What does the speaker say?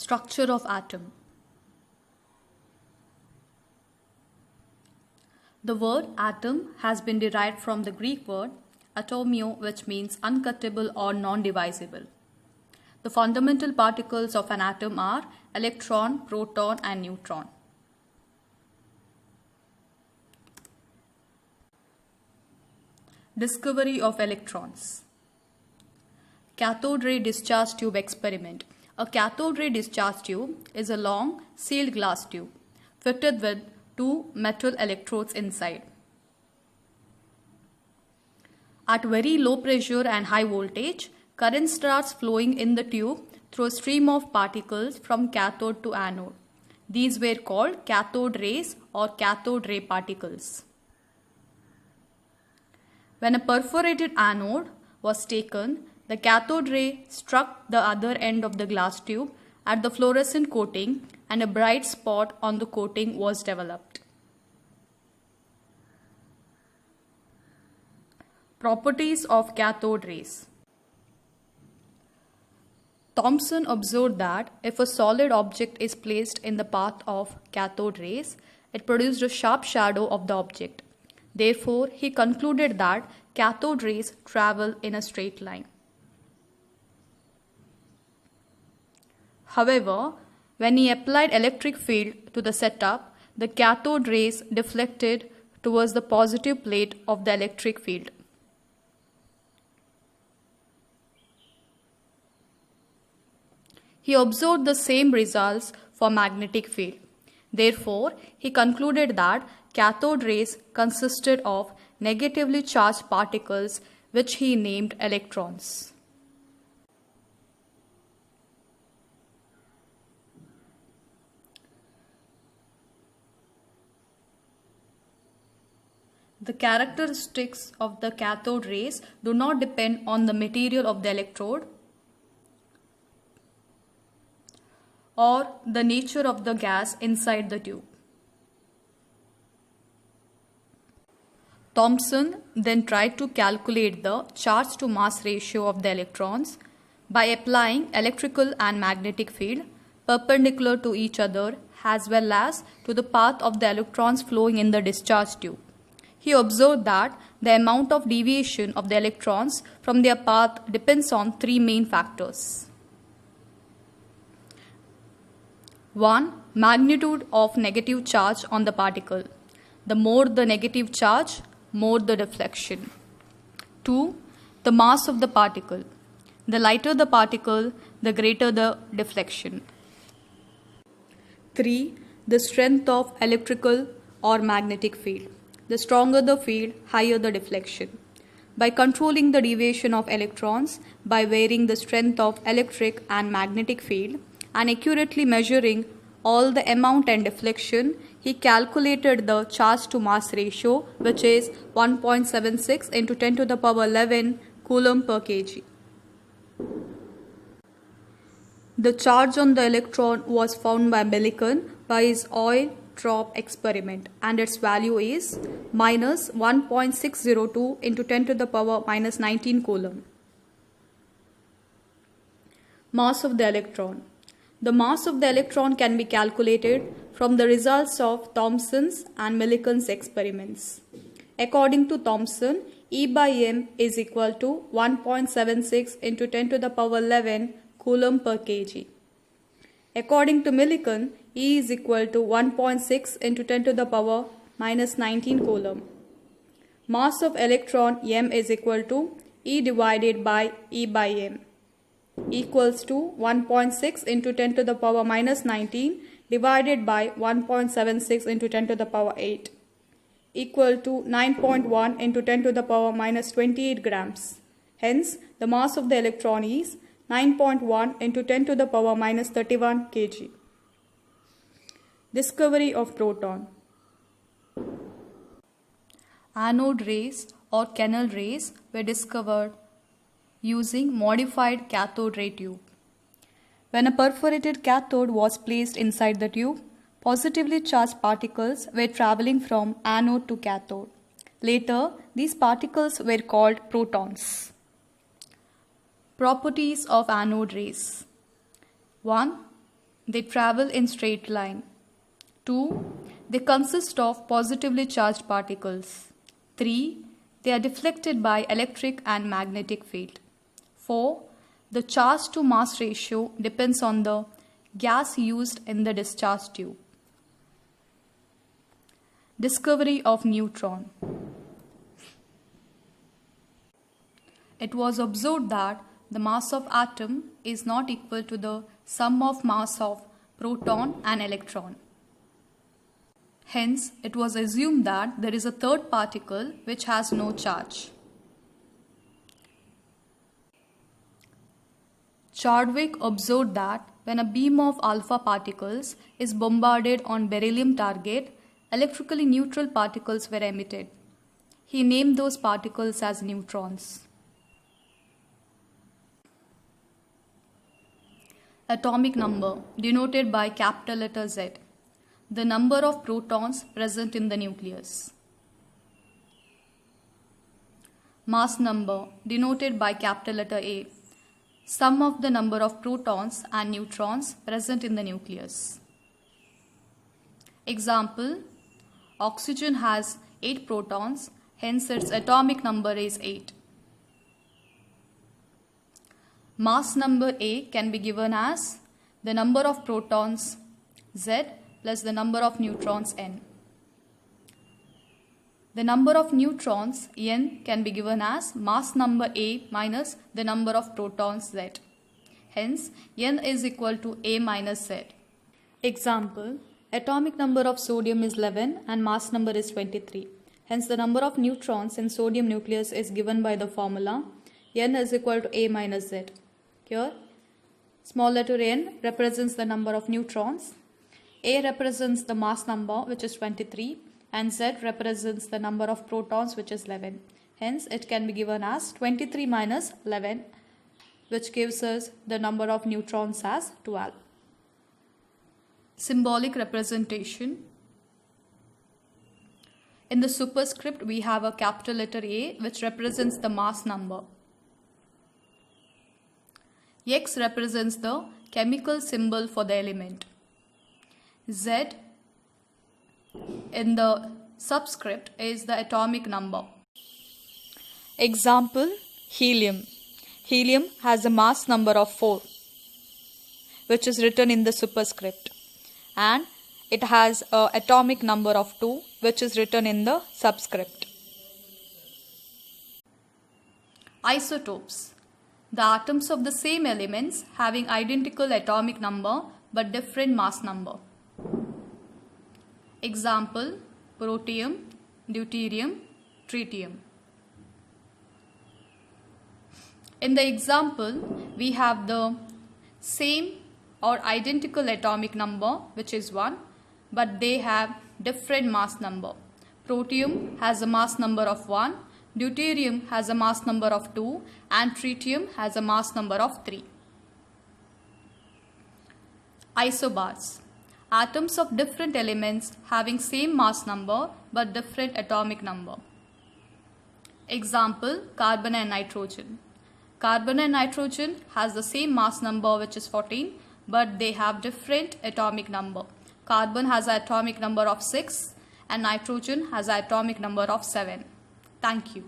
Structure of atom. The word atom has been derived from the Greek word atomio, which means uncuttable or non-divisible. The fundamental particles of an atom are electron, proton, and neutron. Discovery of electrons. Cathode ray discharge tube experiment. A cathode ray discharge tube is a long sealed glass tube fitted with two metal electrodes inside. At very low pressure and high voltage, current starts flowing in the tube through a stream of particles from cathode to anode. These were called cathode rays or cathode ray particles. When a perforated anode was taken, the cathode ray struck the other end of the glass tube at the fluorescent coating and a bright spot on the coating was developed. Properties of cathode rays. Thomson observed that if a solid object is placed in the path of cathode rays, it produced a sharp shadow of the object. Therefore, he concluded that cathode rays travel in a straight line. However, when he applied electric field to the setup, the cathode rays deflected towards the positive plate of the electric field. He observed the same results for magnetic field. Therefore, he concluded that cathode rays consisted of negatively charged particles which he named electrons. The characteristics of the cathode rays do not depend on the material of the electrode or the nature of the gas inside the tube. Thomson then tried to calculate the charge to mass ratio of the electrons by applying electrical and magnetic field perpendicular to each other as well as to the path of the electrons flowing in the discharge tube. He observed that the amount of deviation of the electrons from their path depends on three main factors. 1. Magnitude of negative charge on the particle. The more the negative charge, more the deflection. 2. The mass of the particle. The lighter the particle, the greater the deflection. 3. The strength of electrical or magnetic field. The stronger the field, higher the deflection. By controlling the deviation of electrons, by varying the strength of electric and magnetic field, and accurately measuring all the amount and deflection, he calculated the charge to mass ratio, which is 1.76 into 10 to the power 11 coulomb per kg. The charge on the electron was found by Millikan by his oil drop experiment, and its value is minus 1.602 into 10 to the power minus 19 coulomb. Mass of the electron. The mass of the electron can be calculated from the results of Thomson's and Millikan's experiments. According to Thomson, E by m is equal to 1.76 into 10 to the power 11 coulomb per kg. According to Millikan, E is equal to 1.6 into 10 to the power minus 19 coulomb. Mass of electron m is equal to E divided by E by m equals to 1.6 into 10 to the power minus 19 divided by 1.76 into 10 to the power 8 equal to 9.1 into 10 to the power minus 28 grams. Hence, the mass of the electron is 9.1 into 10 to the power minus 31 kg. Discovery of proton. Anode rays or canal rays were discovered using modified cathode ray tube. When a perforated cathode was placed inside the tube, positively charged particles were traveling from anode to cathode. Later, these particles were called protons. Properties of anode rays. 1. They travel in straight line. 2. They consist of positively charged particles. 3. They are deflected by electric and magnetic field. 4. The charge to mass ratio depends on the gas used in the discharge tube. Discovery of neutron. It was observed that the mass of atom is not equal to the sum of mass of proton and electron. Hence, it was assumed that there is a third particle which has no charge. Chadwick observed that when a beam of alpha particles is bombarded on beryllium target, electrically neutral particles were emitted. He named those particles as neutrons. Atomic number, denoted by capital letter Z. The number of protons present in the nucleus. Mass number, denoted by capital letter A. Sum of the number of protons and neutrons present in the nucleus. Example, oxygen has 8 protons, hence its atomic number is 8. Mass number A can be given as the number of protons Z plus the number of neutrons N. The number of neutrons N can be given as mass number A minus the number of protons Z. Hence, N is equal to A minus Z. Example, atomic number of sodium is 11 and mass number is 23. Hence, the number of neutrons in sodium nucleus is given by the formula N is equal to A minus Z. Here, small letter n represents the number of neutrons, A represents the mass number which is 23 and Z represents the number of protons which is 11. Hence, it can be given as 23 minus 11 which gives us the number of neutrons as 12. Symbolic representation. In the superscript, we have a capital letter A which represents the mass number. X represents the chemical symbol for the element. Z in the subscript is the atomic number. Example, helium. Helium has a mass number of 4, which is written in the superscript, and it has an atomic number of 2, which is written in the subscript. Isotopes. The atoms of the same elements having identical atomic number but different mass number. Example, protium, deuterium, tritium. In the example, we have the same or identical atomic number which is 1, but they have different mass number. Protium has a mass number of 1, deuterium has a mass number of 2 and tritium has a mass number of 3. Isobars. Atoms of different elements having same mass number but different atomic number. Example, carbon and nitrogen. Carbon and nitrogen has the same mass number which is 14 but they have different atomic number. Carbon has an atomic number of 6 and nitrogen has an atomic number of 7. Thank you.